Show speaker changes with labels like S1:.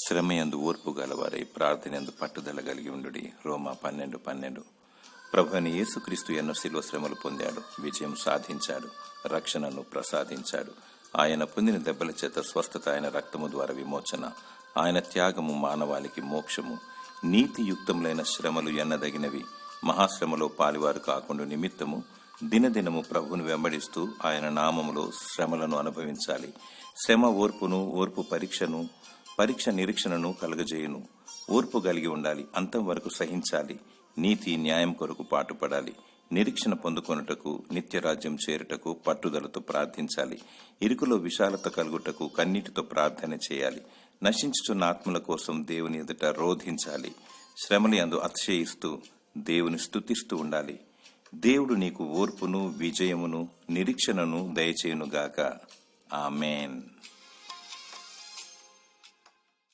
S1: శ్రమయందు ఓర్పు గలవారై ప్రార్థనయందు పట్టుదల కలిగి ఉండుడి. రోమా 12:12. ప్రభువైన యేసుక్రీస్తు ఎన్నో శిలువ శ్రమలు పొందాడు, విజయం సాధించాడు, రక్షణను ప్రసాదించాడు. ఆయన పొందిన దెబ్బల చేత స్వస్థత, ఆయన రక్తము ద్వారా విమోచన, ఆయన త్యాగము మానవాళికి మోక్షము. నీతియుక్తములైన శ్రమలు ఎన్నదగినవి. మహాశ్రమలో పాలివారు కాకుండా నిమిత్తము దినదినము ప్రభువును వెంబడిస్తూ ఆయన నామములో శ్రమలను అనుభవించాలి. శ్రమ ఓర్పును, ఓర్పు పరీక్షను, పరీక్ష నిరీక్షణను కలుగజేయును. ఓర్పు కలిగి ఉండాలి, అంతం వరకు సహించాలి. నీతి న్యాయం కొరకు పాటుపడాలి. నిరీక్షణ పొందుకొనుటకు, నిత్యరాజ్యం చేరుటకు పట్టుదలతో ప్రార్థించాలి. ఇరుకులో విశాలత కలుగుటకు కన్నీటితో ప్రార్థన చేయాలి. నశించుచున్న ఆత్మల కోసం దేవుని ఎదుట రోధించాలి. శ్రమల యందు అతిశయిస్తూ దేవుని స్తుతిస్తూ ఉండాలి. దేవుడు నీకు ఓర్పును, విజయమును, నిరీక్షణను దయచేయునుగాక. ఆమేన్.